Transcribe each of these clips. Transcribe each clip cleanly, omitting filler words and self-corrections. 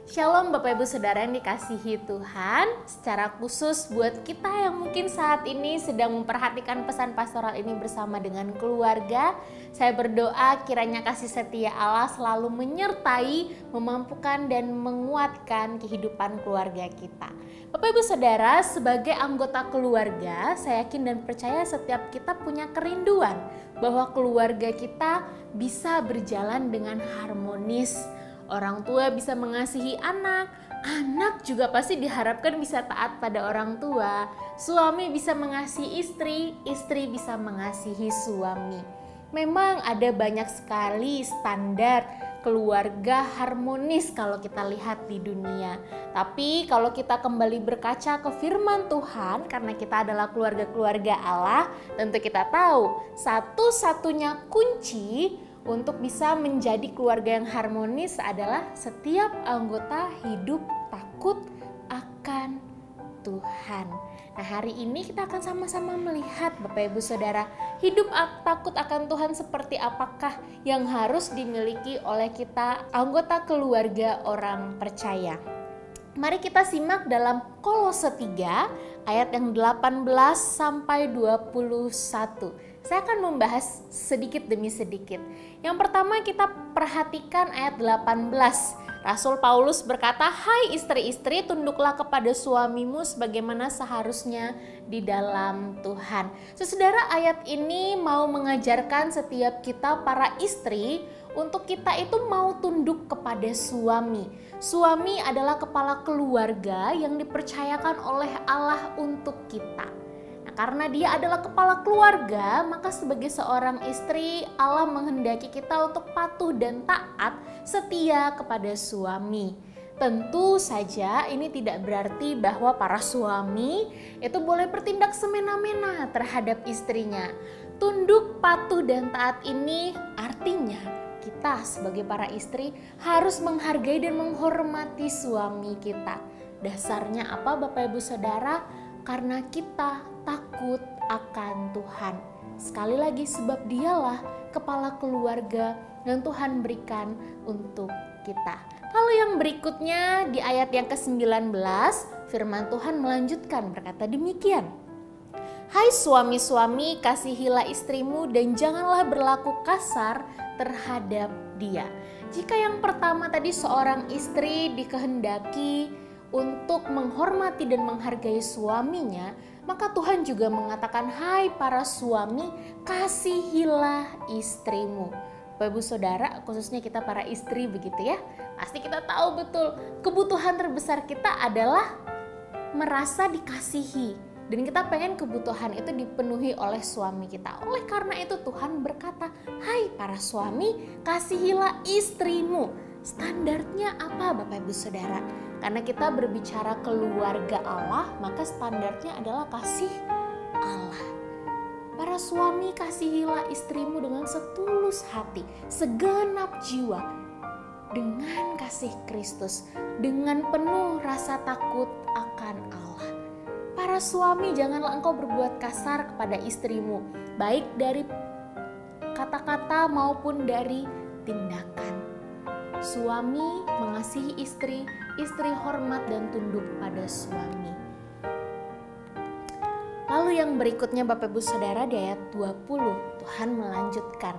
Shalom Bapak Ibu Saudara yang dikasihi Tuhan. Secara khusus buat kita yang mungkin saat ini sedang memperhatikan pesan pastoral ini bersama dengan keluarga, saya berdoa kiranya kasih setia Allah selalu menyertai, memampukan dan menguatkan kehidupan keluarga kita. Bapak Ibu Saudara, sebagai anggota keluarga, saya yakin dan percaya setiap kita punya kerinduan bahwa keluarga kita bisa berjalan dengan harmonis. Orang tua bisa mengasihi anak, anak juga pasti diharapkan bisa taat pada orang tua. Suami bisa mengasihi istri, istri bisa mengasihi suami. Memang ada banyak sekali standar keluarga harmonis kalau kita lihat di dunia. Tapi kalau kita kembali berkaca ke firman Tuhan, karena kita adalah keluarga-keluarga Allah, tentu kita tahu satu-satunya kunci untuk bisa menjadi keluarga yang harmonis adalah setiap anggota hidup takut akan Tuhan. Nah, hari ini kita akan sama-sama melihat Bapak Ibu Saudara, hidup takut akan Tuhan seperti apakah yang harus dimiliki oleh kita anggota keluarga orang percaya. Mari kita simak dalam Kolose 3 ayat yang 18 sampai 21. Saya akan membahas sedikit demi sedikit. Yang pertama kita perhatikan ayat 18. Rasul Paulus berkata, "Hai istri-istri, tunduklah kepada suamimu sebagaimana seharusnya di dalam Tuhan." Saudara, ayat ini mau mengajarkan setiap kita para istri untuk kita itu mau tunduk kepada suami. Suami adalah kepala keluarga yang dipercayakan oleh Allah untuk kita. Karena dia adalah kepala keluarga, maka sebagai seorang istri, Allah menghendaki kita untuk patuh dan taat setia kepada suami. Tentu saja ini tidak berarti bahwa para suami itu boleh bertindak semena-mena terhadap istrinya. Tunduk, patuh, dan taat ini artinya kita sebagai para istri harus menghargai dan menghormati suami kita. Dasarnya apa Bapak Ibu Saudara? Karena kita takut akan Tuhan. Sekali lagi sebab dialah kepala keluarga yang Tuhan berikan untuk kita. Lalu yang berikutnya di ayat yang ke-19 firman Tuhan melanjutkan berkata demikian. "Hai suami-suami, kasihilah istrimu dan janganlah berlaku kasar terhadap dia." Jika yang pertama tadi seorang istri dikehendaki untuk menghormati dan menghargai suaminya, maka Tuhan juga mengatakan, "Hai para suami, kasihilah istrimu." Bapak Ibu Saudara, khususnya kita para istri begitu ya. Pasti kita tahu betul kebutuhan terbesar kita adalah merasa dikasihi. Dan kita pengen kebutuhan itu dipenuhi oleh suami kita. Oleh karena itu Tuhan berkata, "Hai para suami, kasihilah istrimu." Standarnya apa Bapak Ibu Saudara? Karena kita berbicara keluarga Allah, maka standarnya adalah kasih Allah. Para suami, kasihilah istrimu dengan setulus hati, segenap jiwa, dengan kasih Kristus, dengan penuh rasa takut akan Allah. Para suami, janganlah engkau berbuat kasar kepada istrimu, baik dari kata-kata maupun dari tindakan. Suami mengasihi istri, istri hormat dan tunduk pada suami. Lalu yang berikutnya Bapak Ibu Saudara di ayat 20, Tuhan melanjutkan.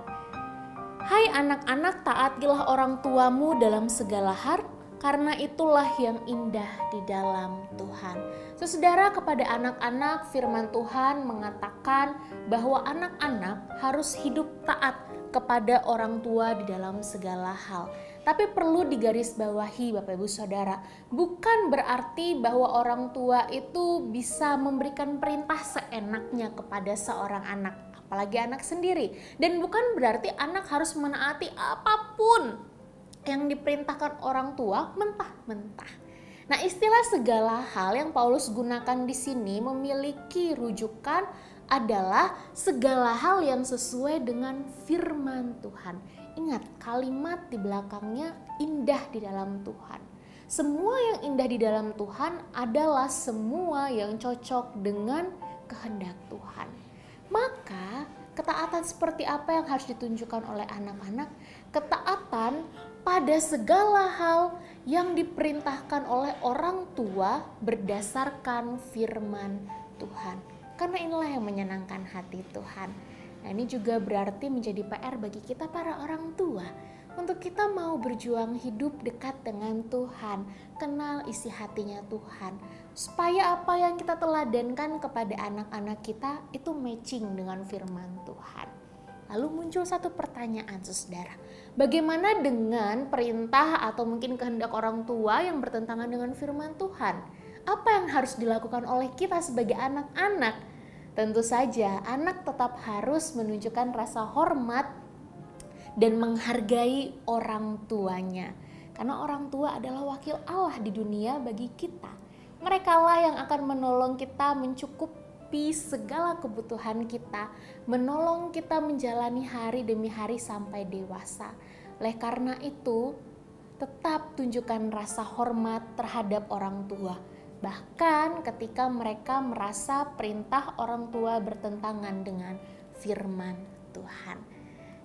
"Hai anak-anak, taatilah orang tuamu dalam segala hal, karena itulah yang indah di dalam Tuhan." Saudara, kepada anak-anak firman Tuhan mengatakan bahwa anak-anak harus hidup taat kepada orang tua di dalam segala hal. Tapi perlu digarisbawahi Bapak Ibu Saudara, bukan berarti bahwa orang tua itu bisa memberikan perintah seenaknya kepada seorang anak, apalagi anak sendiri. Dan bukan berarti anak harus menaati apapun yang diperintahkan orang tua mentah-mentah. Nah, istilah segala hal yang Paulus gunakan di sini memiliki rujukan adalah segala hal yang sesuai dengan firman Tuhan. Ingat, kalimat di belakangnya indah di dalam Tuhan. Semua yang indah di dalam Tuhan adalah semua yang cocok dengan kehendak Tuhan. Maka Ketaatan seperti apa yang harus ditunjukkan oleh anak-anak? Ketaatan pada segala hal yang diperintahkan oleh orang tua berdasarkan firman Tuhan. Karena inilah yang menyenangkan hati Tuhan. Nah, ini juga berarti menjadi PR bagi kita para orang tua. Untuk kita mau berjuang hidup dekat dengan Tuhan, kenal isi hatinya Tuhan, supaya apa yang kita teladankan kepada anak-anak kita itu matching dengan firman Tuhan. Lalu muncul satu pertanyaan, saudara, bagaimana dengan perintah atau mungkin kehendak orang tua yang bertentangan dengan firman Tuhan? Apa yang harus dilakukan oleh kita sebagai anak-anak? Tentu saja anak tetap harus menunjukkan rasa hormat dan menghargai orang tuanya. Karena orang tua adalah wakil Allah di dunia bagi kita. Merekalah yang akan menolong kita mencukupi segala kebutuhan kita, menolong kita menjalani hari demi hari sampai dewasa. Oleh karena itu, tetap tunjukkan rasa hormat terhadap orang tua. Bahkan ketika mereka merasa perintah orang tua bertentangan dengan firman Tuhan.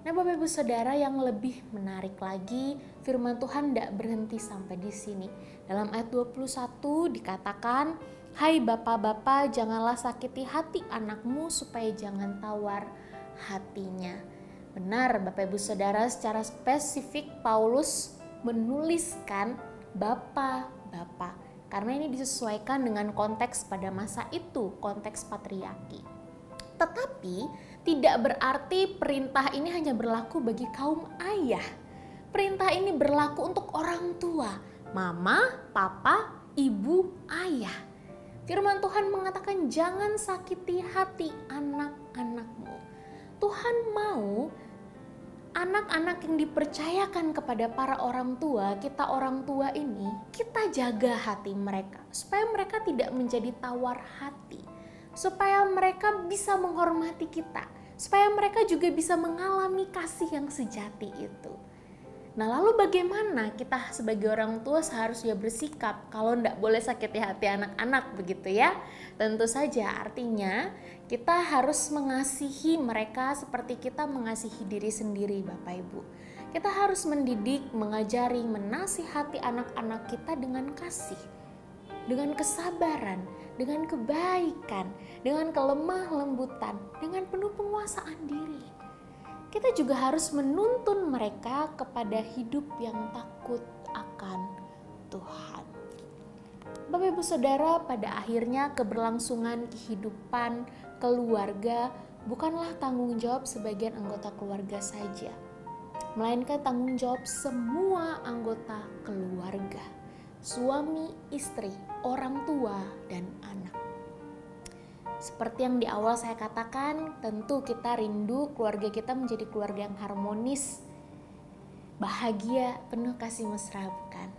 Nah, Bapak Ibu Saudara, yang lebih menarik lagi, firman Tuhan tidak berhenti sampai di sini. Dalam ayat 21 dikatakan, "Hai bapak-bapak, janganlah sakiti hati anakmu supaya jangan tawar hatinya." Benar Bapak Ibu Saudara, secara spesifik Paulus menuliskan bapak-bapak. Karena ini disesuaikan dengan konteks pada masa itu, konteks patriarki. Tetapi tidak berarti perintah ini hanya berlaku bagi kaum ayah. Perintah ini berlaku untuk orang tua, mama, papa, ibu, ayah. Firman Tuhan mengatakan jangan sakiti hati anak-anakmu. Tuhan mau anak-anak yang dipercayakan kepada para orang tua, kita orang tua ini, kita jaga hati mereka supaya mereka tidak menjadi tawar hati. Supaya mereka bisa menghormati kita, supaya mereka juga bisa mengalami kasih yang sejati itu. Nah, lalu bagaimana kita sebagai orang tua seharusnya bersikap kalau tidak boleh sakiti hati anak-anak begitu ya? Tentu saja artinya kita harus mengasihi mereka seperti kita mengasihi diri sendiri, Bapak Ibu. Kita harus mendidik, mengajari, menasihati anak-anak kita dengan kasih, dengan kesabaran, dengan kebaikan, dengan kelemah lembutan, dengan penuh penguasaan diri. Kita juga harus menuntun mereka kepada hidup yang takut akan Tuhan. Bapak Ibu Saudara, pada akhirnya keberlangsungan kehidupan keluarga bukanlah tanggung jawab sebagian anggota keluarga saja, melainkan tanggung jawab semua anggota keluarga. Suami, istri, orang tua, dan anak. Seperti yang di awal saya katakan, tentu kita rindu keluarga kita menjadi keluarga yang harmonis, bahagia, penuh kasih mesra, bukan?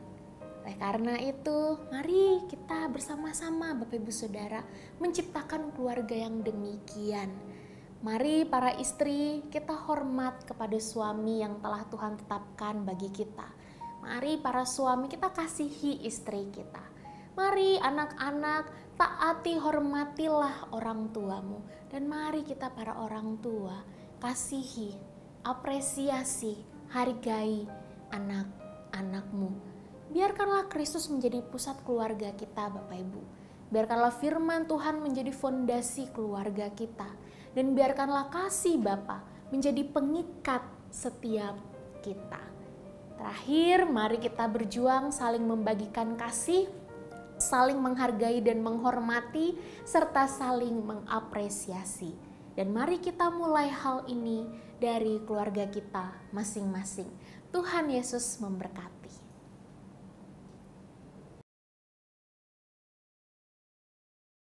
Oleh karena itu, mari kita bersama-sama Bapak Ibu Saudara menciptakan keluarga yang demikian. Mari para istri kita hormat kepada suami yang telah Tuhan tetapkan bagi kita. Mari para suami kita kasihi istri kita. Mari anak-anak taati, hormatilah orang tuamu. Dan mari kita para orang tua kasihi, apresiasi, hargai anak-anakmu. Biarkanlah Kristus menjadi pusat keluarga kita, Bapak Ibu. Biarkanlah firman Tuhan menjadi fondasi keluarga kita. Dan biarkanlah kasih Bapa menjadi pengikat setiap kita. Terakhir, mari kita berjuang saling membagikan kasih, saling menghargai dan menghormati, serta saling mengapresiasi. Dan mari kita mulai hal ini dari keluarga kita masing-masing. Tuhan Yesus memberkati.